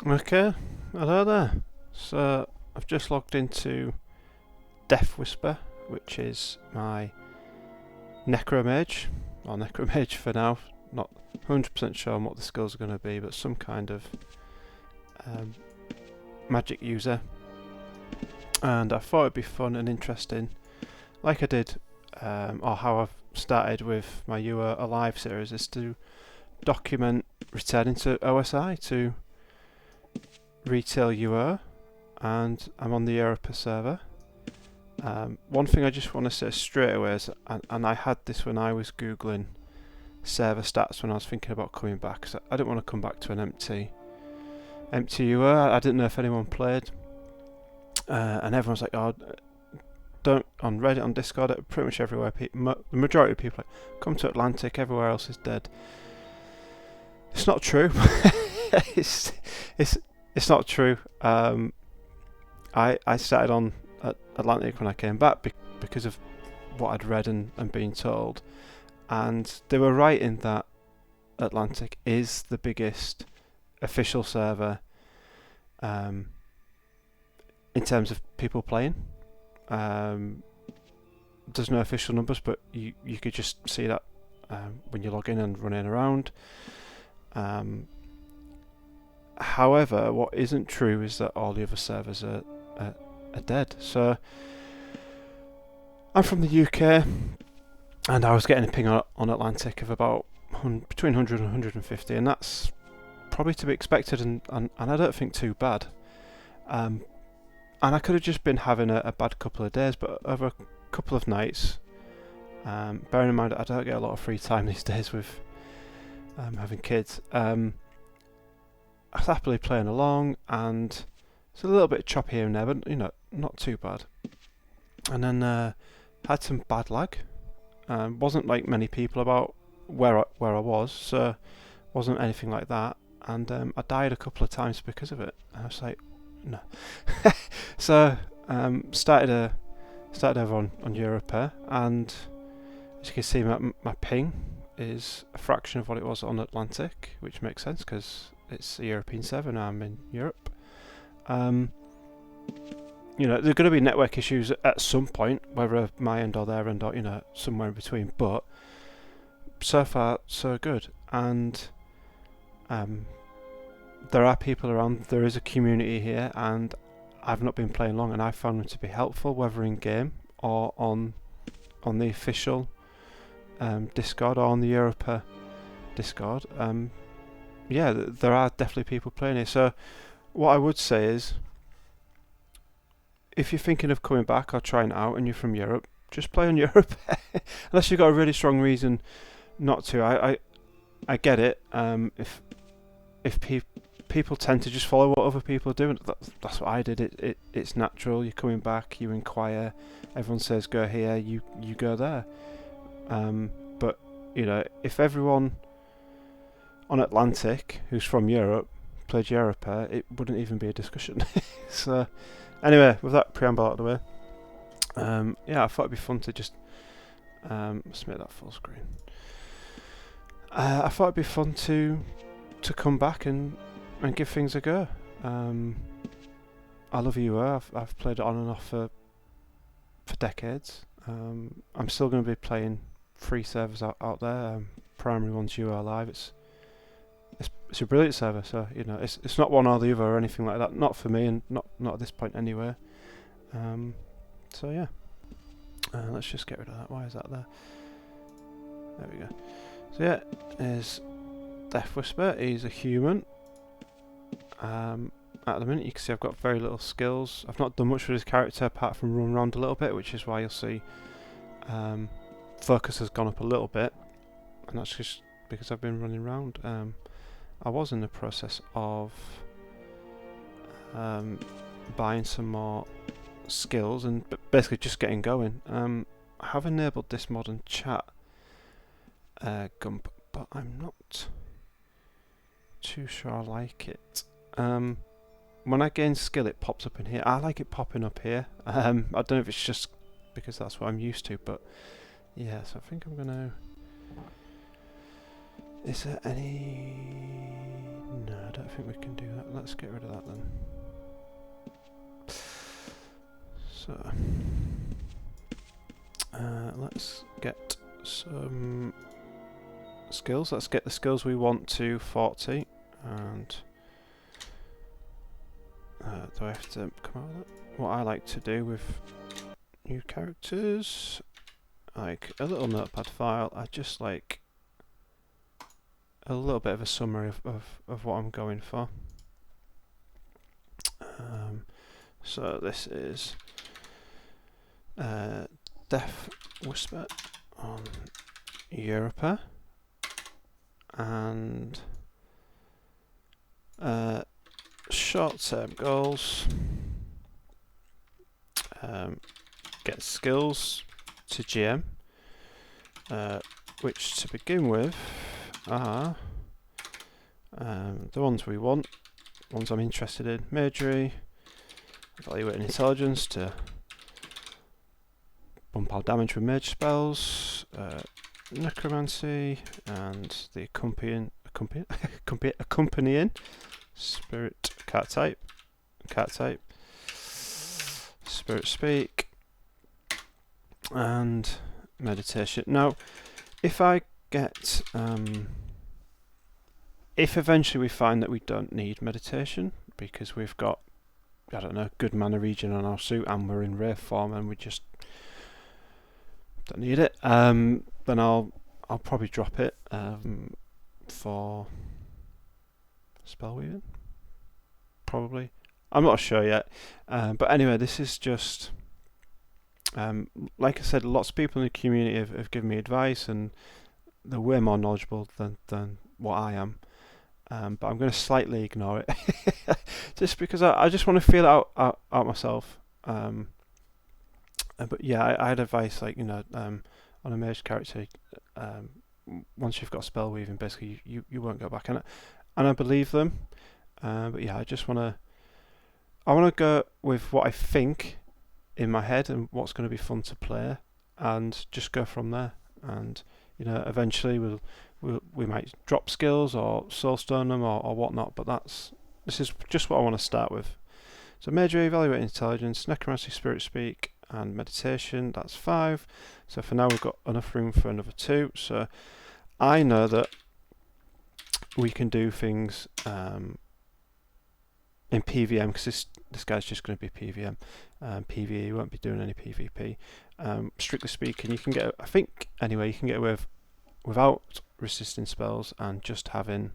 Okay, hello there. So I've just logged into Deathwhisper, which is my necromage, or necromage for now. Not 100% sure on what the skills are going to be, but some kind of um, magic user. And I thought it'd be fun and interesting, like I did, or how I've started with my You Are Alive series, is to document returning to OSI to retail UR, and I'm on the Europa server. One thing I just want to say straight away is, and I had this when I was googling server stats when I was thinking about coming back, because I didn't want to come back to an empty UR. I didn't know if anyone played, and everyone's like, "Oh, don't." On Reddit, on Discord, pretty much everywhere, the majority of people like, come to Atlantic. Everywhere else is dead. It's not true. it's it's not true. I started on Atlantic when I came back because of what I'd read and been told, and they were right in that Atlantic is the biggest official server in terms of people playing. There's no official numbers, but you could just see that when you log in and running around. However, what isn't true is that all the other servers are dead. So I'm from the UK, and I was getting a ping on Atlantic of about between 100 and 150, and that's probably to be expected, and I don't think too bad. And I could have just been having a bad couple of days, but over a couple of nights, bearing in mind I don't get a lot of free time these days with having kids, I was happily playing along, and it's a little bit choppy here and there, but not too bad. And then had some bad lag. Wasn't like many people about where I was, so wasn't anything like that. And I died a couple of times because of it. And I was like, no. So started over on Europa, and as you can see, my ping is a fraction of what it was on Atlantic, which makes sense because it's a European server now. I'm in Europe. There are going to be network issues at some point, whether my end or their end, or somewhere in between. But so far, so good. And there are people around. There is a community here, and I've not been playing long, and I found them to be helpful, whether in game or on the official Discord or on the Europa Discord. There are definitely people playing here. So what I would say is, if you're thinking of coming back or trying it out and you're from Europe, just play on Europe. Unless you've got a really strong reason not to. I get it. If people tend to just follow what other people are doing, that's what I did. It's natural. You're coming back, you inquire. Everyone says go here, you go there. But if everyone on Atlantic who's from Europe played Europa, it wouldn't even be a discussion. So anyway, with that preamble out of the way, I thought it'd be fun to just let's make that full screen. I thought it'd be fun to come back and give things a go. I love UR. I've played it on and off for decades. I'm still going to be playing free servers out there. Primary one's UR Live. It's a brilliant server. So it's not one or the other or anything like that. Not for me, and not at this point anyway. So yeah, let's just get rid of that. Why is that there? There we go. So yeah, there's Deathwhisper. He's a human. At the minute, you can see I've got very little skills. I've not done much with his character apart from run around a little bit, which is why you'll see focus has gone up a little bit, and that's just because I've been running around. I was in the process of buying some more skills and basically just getting going. I have enabled this modern chat Gump, but I'm not too sure I like it. When I gain skill, it pops up in here. I like it popping up here. I don't know if it's just because that's what I'm used to, but yeah, so I think I'm going to Is there any... No, I don't think we can do that. Let's get rid of that then. So, let's get some skills. Let's get the skills we want to 40. And do I have to come out of that? What I like to do with new characters, like a little notepad file, I just like a little bit of a summary of what I'm going for. So this is Deathwhisper on Europa, and short-term goals, get skills to GM, which to begin with are the ones we want, ones I'm interested in: Magery, evaluating intelligence to bump our damage with mage spells, necromancy, and the accompanying spirit cat type, spirit speak, and meditation. Now, if I get if eventually we find that we don't need meditation because we've got, I don't know, good mana regen on our suit and we're in rare form and we just don't need it, then I'll probably drop it for spellweaving. Probably. I'm not sure yet. But anyway, this is just like I said, lots of people in the community have given me advice and they're way more knowledgeable than what I am. But I'm going to slightly ignore it just because I just want to feel it out myself. But yeah, I had advice like, on a mage character, once you've got spell weaving, basically you won't go back, and I believe them. But yeah, I want to go with what I think in my head and what's going to be fun to play, and just go from there. And eventually we might drop skills or soulstone them or whatnot. But this is just what I want to start with. So Magery, evaluating intelligence, necromancy, spirit speak, and meditation. That's 5. So for now we've got enough room for another 2. So I know that we can do things in PVM, because this guy's just going to be PVM. PvE, won't be doing any PvP. Strictly speaking, you can get, I think anyway, you can get away without resisting spells and just having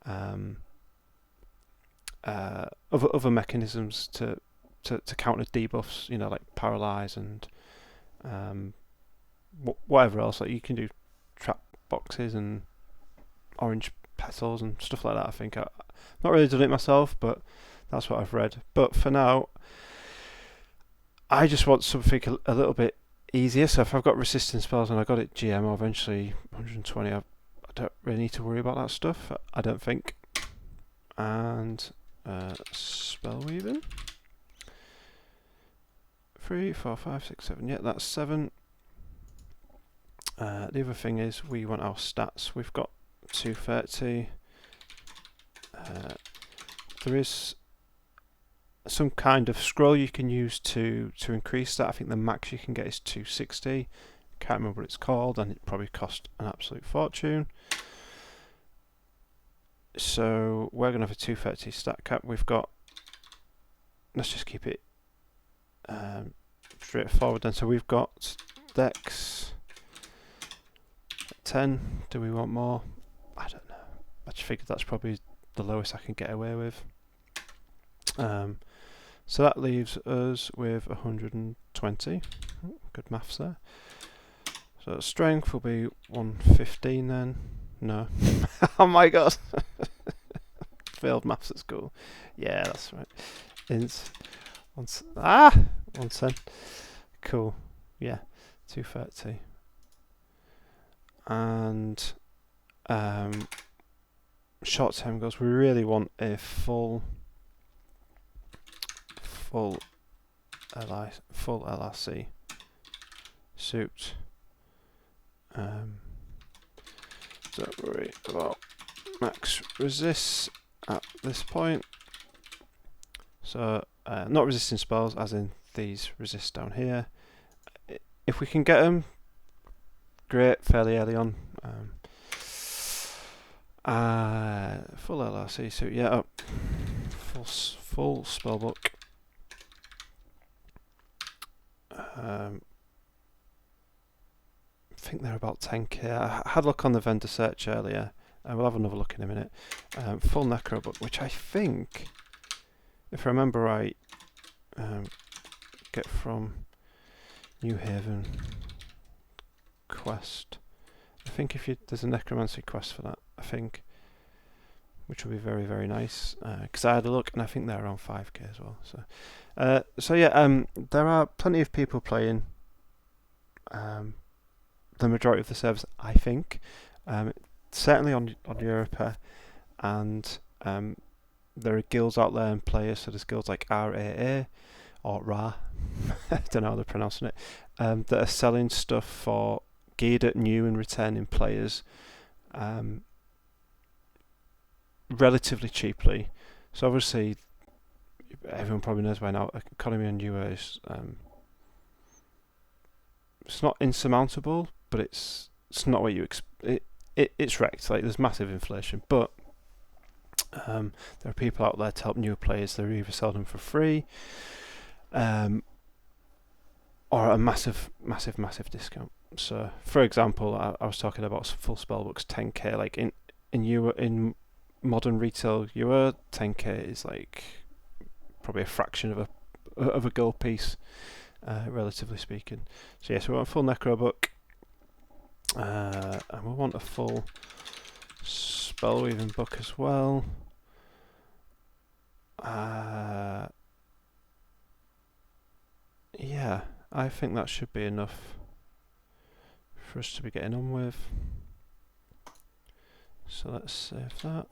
other mechanisms to counter debuffs, like paralyze and whatever else. Like you can do trap boxes and orange petals and stuff like that. I think I've not really done it myself, but that's what I've read. But for now, I just want something a little bit easier. So if I've got resistance spells and I got it GM or eventually 120, I don't really need to worry about that stuff, I don't think. And spell weaving. 3, 4, 5, 6, 7. Yeah, that's 7. The other thing is we want our stats. We've got 230. There is some kind of scroll you can use to increase that. I think the max you can get is 260. Can't remember what it's called, and it probably cost an absolute fortune. So we're going to have a 230 stat cap. We've got, let's just keep it straightforward then. So we've got Dex 10. Do we want more? I don't know. I just figured that's probably the lowest I can get away with. So that leaves us with 120. Good maths there. So strength will be 115 then. No. Oh my god. Failed maths at school. Yeah, that's right. Int. 110. Cool. Yeah. 230. And short-term goals. We really want a full LRC suit. So Don't worry about max resists at this point. So not resisting spells, as in these resist down here. If we can get them, great, fairly early on. Full LRC suit, yeah, oh, full spellbook. I think they're about 10k. I had a look on the vendor search earlier, and we'll have another look in a minute. Full necro book, which I think, if I remember right, get from New Haven quest. I think if there's a necromancy quest for that, I think, which will be very, very nice. Because I had a look, and I think they're around 5k as well. So yeah, there are plenty of people playing. The majority of the servers, I think, certainly on Europa, and there are guilds out there and players. So there's guilds like RAA or RA, I don't know how they're pronouncing it, that are selling stuff for geared at new and returning players, relatively cheaply. So obviously, everyone probably knows by now, economy on newer is it's not insurmountable, but it's not what you it's wrecked. Like, there's massive inflation, but there are people out there to help newer players. They either sell them for free, or a massive discount. So, for example, I was talking about full spellbooks 10k. Like in modern retail, Euro 10k is like probably a fraction of a gold piece, relatively speaking. So yes, we want a full necro book, and we want a full spellweaving book as well. Yeah, I think that should be enough for us to be getting on with. So let's save that.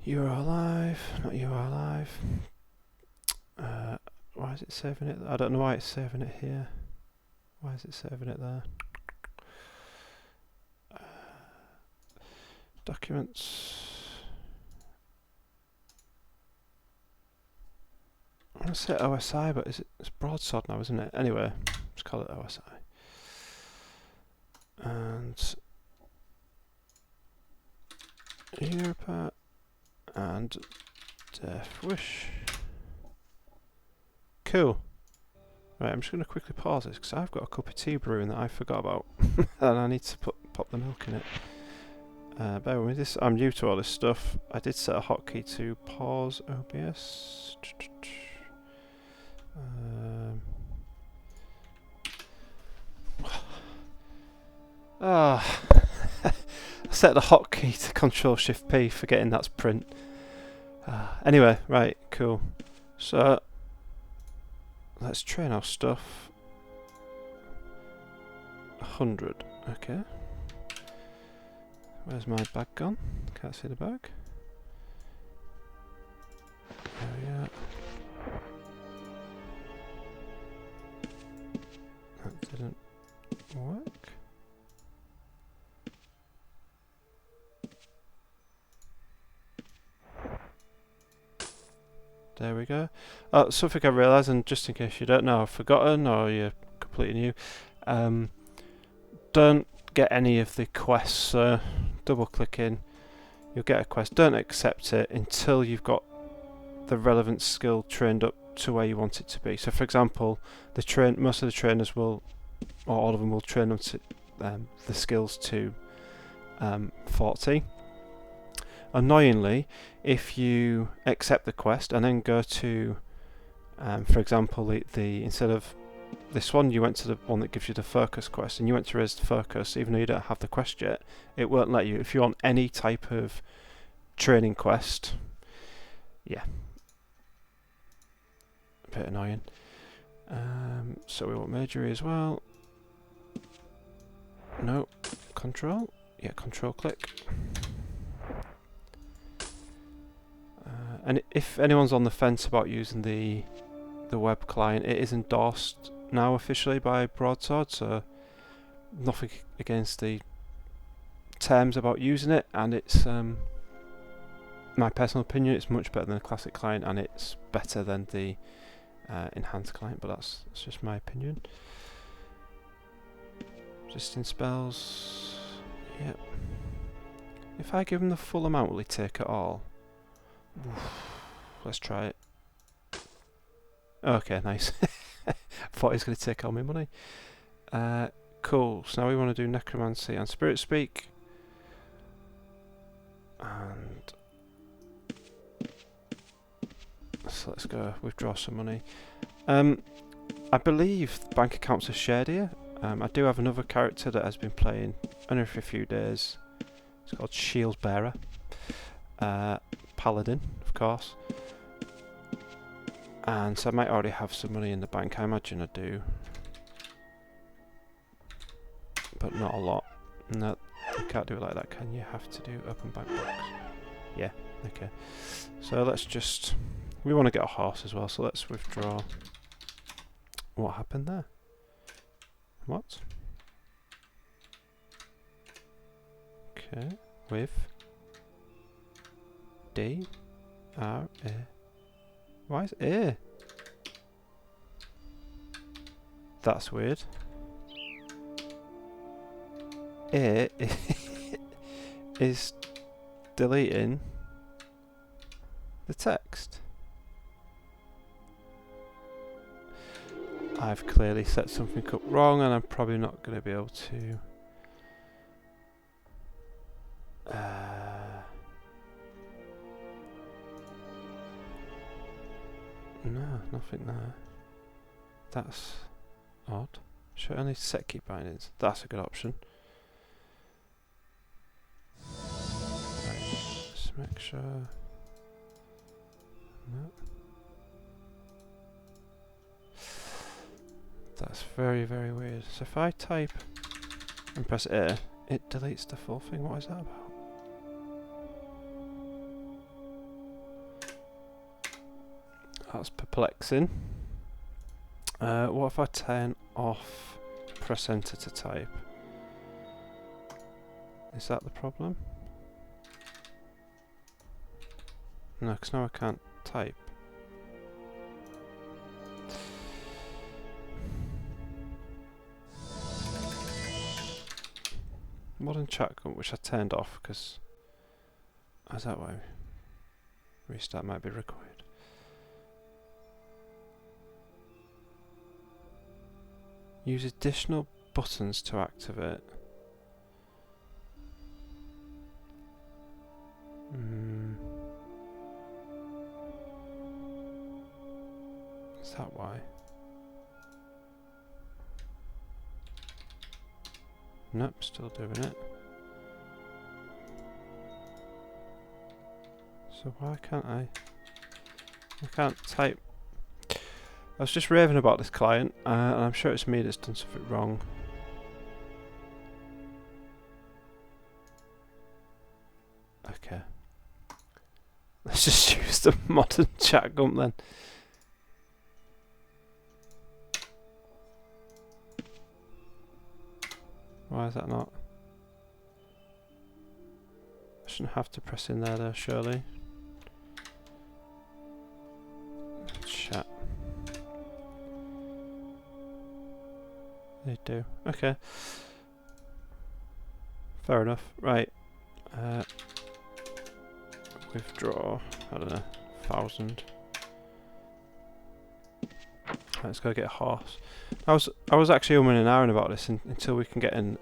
You are alive, not you are alive. Why is it saving it? I don't know why it's saving it here. Why is it saving it there? Documents. I want to say OSI, but it's broadsword now, isn't it? Anyway, let's call it OSI. And Europa and Deathwish. Cool. Right, I'm just going to quickly pause this because I've got a cup of tea brewing that I forgot about, and I need to pop the milk in it. Bear with me. I'm new to all this stuff. I did set a hotkey to pause OBS. I set the hotkey to Control Shift P, forgetting that's print. Anyway, right, cool. So let's train our stuff. 100, okay. Where's my bag gone? Can't see the bag. There we are. That didn't work. There we go. Something I realised, and just in case you don't know, I've forgotten, or you're completely new, don't get any of the quests. So double click in, you'll get a quest. Don't accept it until you've got the relevant skill trained up to where you want it to be. So for example, most of the trainers will, or all of them will train up to the skills to 40. Annoyingly, if you accept the quest and then go to, for example, the instead of this one, you went to the one that gives you the focus quest, and you went to raise the focus, even though you don't have the quest yet, it won't let you. If you want any type of training quest, yeah, a bit annoying. So we want majory as well. No, control. Yeah, control click. And if anyone's on the fence about using the web client, it is endorsed now officially by Broadsword, so nothing against the terms about using it, and it's my personal opinion, it's much better than a classic client, and it's better than the enhanced client, but that's just my opinion. Resisting spells, yep. If I give him the full amount, will he take it all? Oof. Let's try it. Okay, nice. I thought he was going to take all my money. Cool, so now we want to do Necromancy and Spirit Speak. And so let's go withdraw some money. I believe bank accounts are shared here. I do have another character that has been playing only for a few days. It's called Shield Bearer. Paladin, of course. And so I might already have some money in the bank. I imagine I do. But not a lot. No, you can't do it like that, can you? You have to do open bank box. Yeah, okay. So let's just... We want to get a horse as well, so let's withdraw. What happened there? What? Okay, with D R A. Why is A? That's weird. A is deleting the text. I've clearly set something up wrong, and I'm probably not going to be able to. No, nothing there. That's odd. Should I only set key bindings? That's a good option. Right, let's make sure. No. That's very, very weird. So if I type and press A, it deletes the full thing. What is that about? That's perplexing. What if I turn off press enter to type? Is that the problem? No, because now I can't type. Modern chat, which I turned off because... Is that why? Restart might be required. Use additional buttons to activate. Is that why? Nope, still doing it. So why can't I can't type. I was just raving about this client, and I'm sure it's me that's done something wrong. Okay. Let's just use the modern chat gump then. Why is that not? I shouldn't have to press in there though, surely. Chat. They do. Okay. Fair enough. Right. Withdraw. I don't know. 1,000. Let's go get a horse. I was actually umming and ahhing about this until we can get an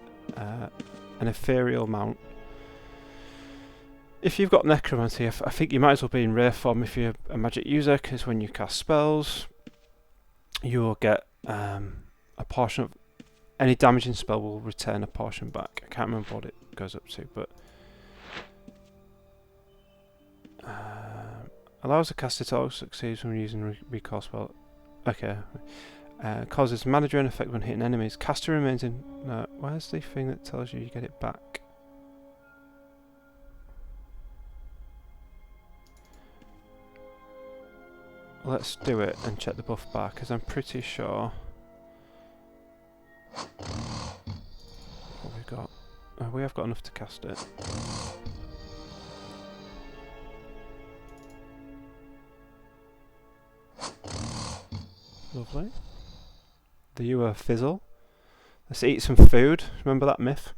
ethereal mount. If you've got necromancy, I think you might as well be in rare form if you're a magic user, because when you cast spells, you will get a portion of any damaging spell will return a portion back. I can't remember what it goes up to, but allows the caster to auto succeed when using recall spell. Okay. Causes manager and effect when hitting enemies. Caster remains in. No, where's the thing that tells you get it back? Let's do it and check the buff bar, because I'm pretty sure. What we got? we have got enough to cast it. Lovely. The you are fizzle. Let's eat some food. Remember that myth?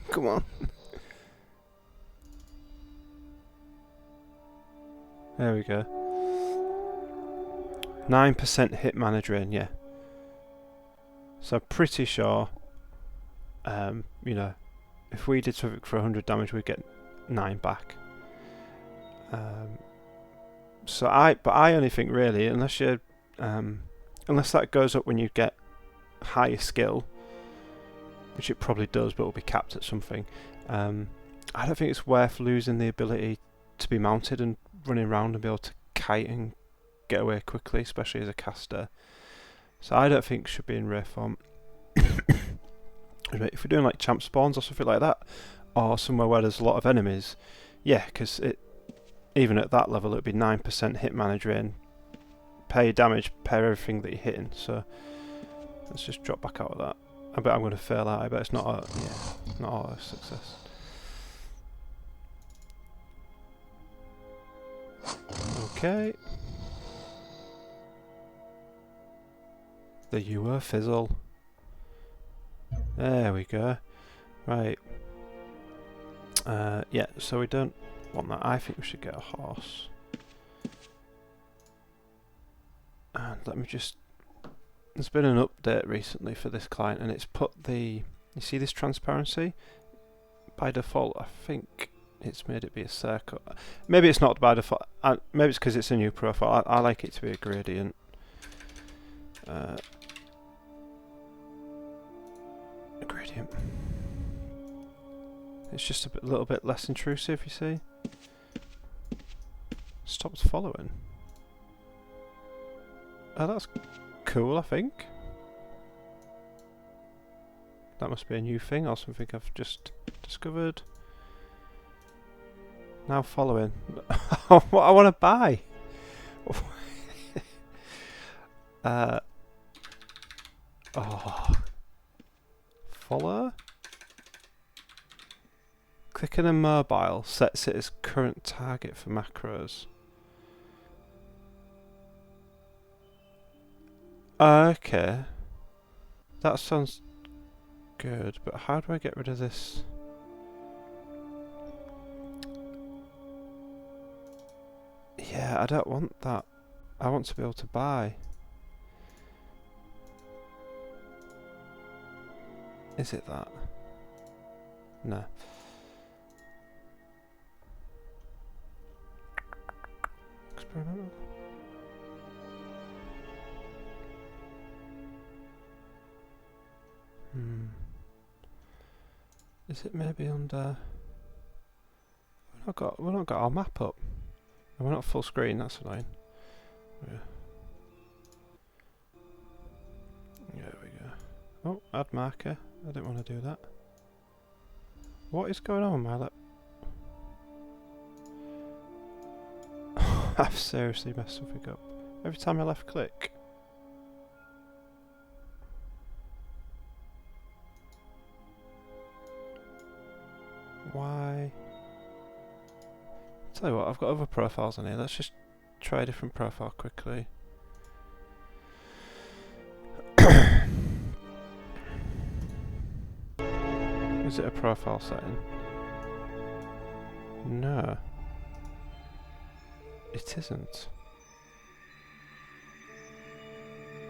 Come on. There we go. 9% hit mana drain, yeah. So pretty sure, you know, if we did something for 100 damage, we'd get 9 back. But I only think really, unless that goes up when you get higher skill, which it probably does, but will be capped at something. I don't think it's worth losing the ability to be mounted and running around and be able to kite and get away quickly, especially as a caster. So I don't think it should be in rare form. If we're doing like champ spawns or something like that, or somewhere where there's a lot of enemies, yeah, because even at that level it would be 9% hit mana drain, pair your damage, pair everything that you're hitting. So let's just drop back out of that. I bet I'm going to fail that. I bet it's not a success. Okay. The you are fizzle. There we go. Right. Yeah, so we don't want that. I think we should get a horse. And let me just... There's been an update recently for this client, and it's put the... You see this transparency? By default, I think it's made it be a circle. Maybe it's not by default. Maybe it's because it's a new profile. I like it to be a gradient. A gradient. It's just a little bit less intrusive, you see. Stopped following. Oh, that's cool, I think. That must be a new thing or something I've just discovered. Now following. What I want to buy. Oh. Follow? Clicking a mobile sets it as current target for macros. Okay. That sounds good, but how do I get rid of this? Yeah, I don't want that. I want to be able to buy. Is it that? No. Experimental. Is it maybe under... We've not got our map up. And we're not full screen, that's annoying. Yeah. There we go. Oh, add marker. I didn't want to do that. What is going on with my lap? I've seriously messed something up. Every time I left click. Why? Tell you what, I've got other profiles on here. Let's just try a different profile quickly. Is it a profile setting? No. It isn't.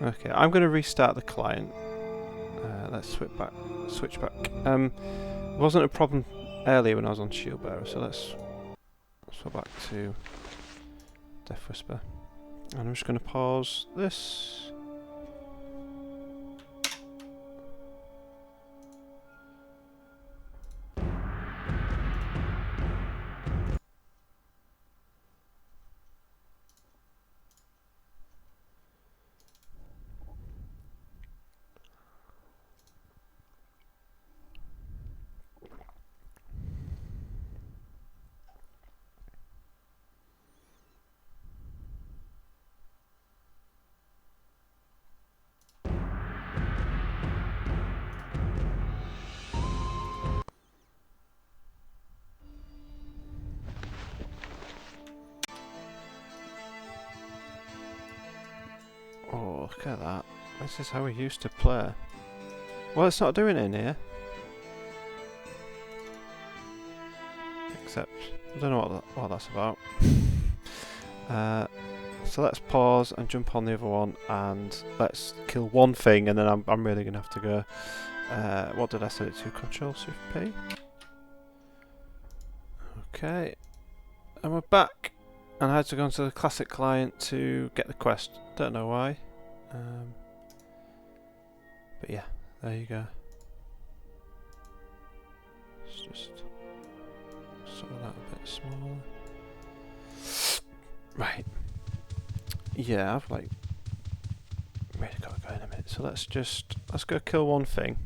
Okay, I'm going to restart the client. Let's switch back. Wasn't a problem earlier when I was on Shield Bearer, so let's go back to Deathwhisper. And I'm just going to pause this. Look at that. This is how we used to play. Well, it's not doing it in here. Except, I don't know what that's about. So let's pause and jump on the other one, and let's kill one thing, and then I'm really going to have to go. What did I set it to? Control Shift P. Okay. And we're back. And I had to go into the classic client to get the quest. Don't know why. But yeah, there you go. Let's just sort that a bit smaller. Right. Yeah, I've like really got to go in a minute. So let's go kill one thing,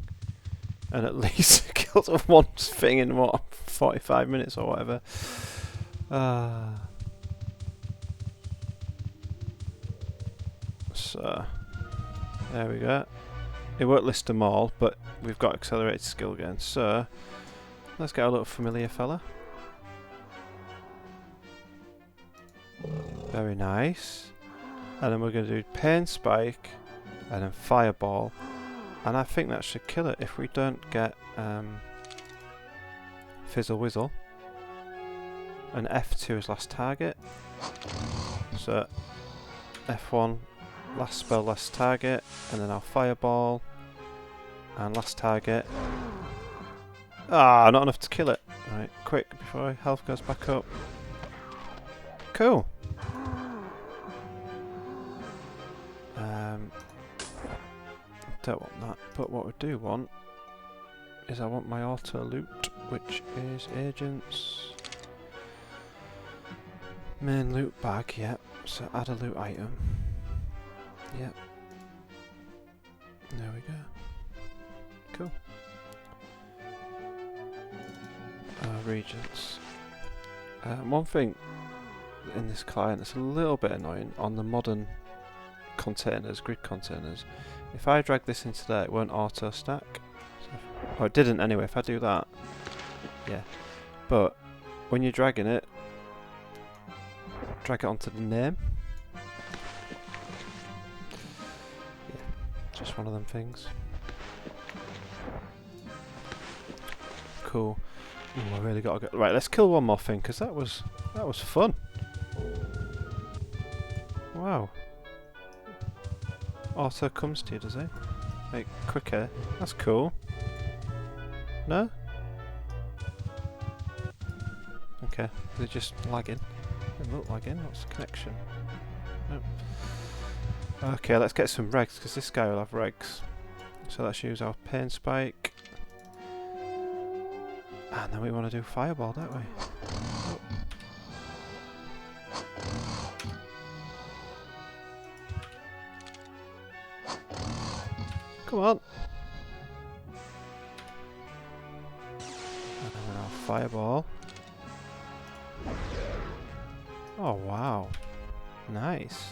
and at least kill the one thing in what 45 minutes or whatever. So there we go. It won't list them all, but we've got accelerated skill again. So let's get a little familiar fella. Very nice. And then we're going to do Pain Spike and then Fireball. And I think that should kill it if we don't get Fizzle Whizzle. And F2 is last target. So F1, last spell, last target. And then I'll Fireball. And last target. Ah, not enough to kill it. Right, quick before health goes back up. Cool. Don't want that, but what we do want is I want my auto loot, which is agents. Main loot bag, yep. So add a loot item. Yep. There we go. Cool. Regents. One thing in this client that's a little bit annoying on the modern containers, grid containers, if I drag this into there it won't auto stack. So it didn't anyway. If I do that, yeah. But when you're dragging it, drag it onto the name. Yeah, just one of them things. Cool. Ooh, I really got to go. Right, let's kill one more thing because that was fun. Wow. Auto comes to you, does it? Like quicker. That's cool. No? Okay, they're just lagging. They look lagging. What's the connection? Nope. Okay, let's get some regs because this guy will have regs. So let's use our Pain Spike. And then we want to do Fireball, don't we? Oh. Come on! And then our Fireball. Oh wow. Nice.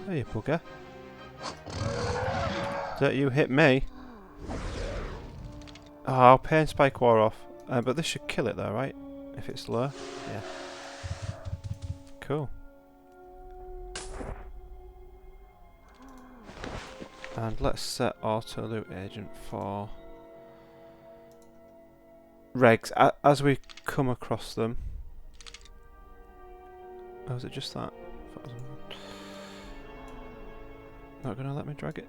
There you bugger. Don't you hit me. Oh, our Pain Spike wore off. But this should kill it though, right? If it's low. Yeah. Cool. And let's set auto loot agent for regs as we come across them. Oh, is it just that? Not gonna let me drag it?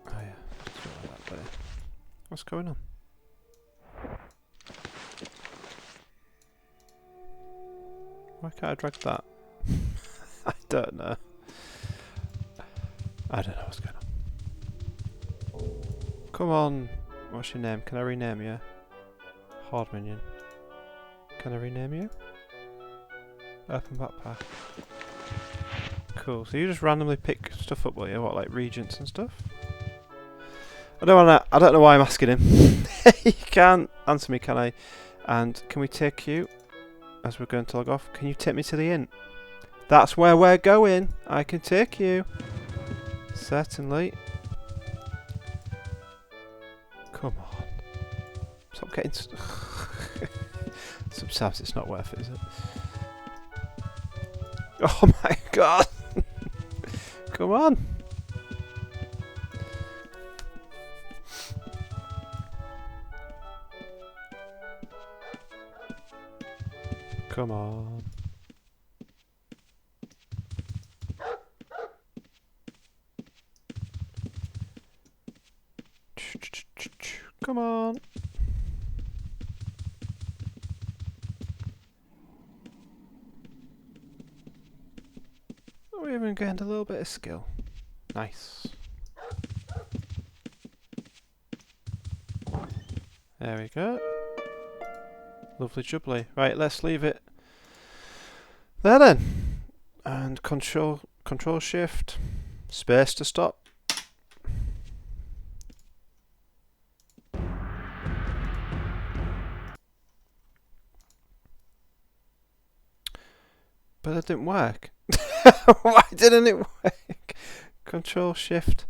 Oh yeah, let's do it like that there. What's going on? Why can't I drag that? I don't know. I don't know what's going on. Come on! What's your name? Can I rename you? Horde Minion. Can I rename you? Open backpack. Cool. So you just randomly pick stuff up, will you? What, like regents and stuff? I don't know why I'm asking him. He can't answer me, can I? And can we take you as we're going to log off? Can you take me to the inn? That's where we're going. I can take you. Certainly. Come on. Stop getting... Sometimes it's not worth it, is it? Oh my god! Come on! Come on. Come on. We even gained a little bit of skill. Nice. There we go. Lovely jubbly. Right, let's leave it there then. And control shift. Space to stop. But that didn't work. Why didn't it work? Control shift.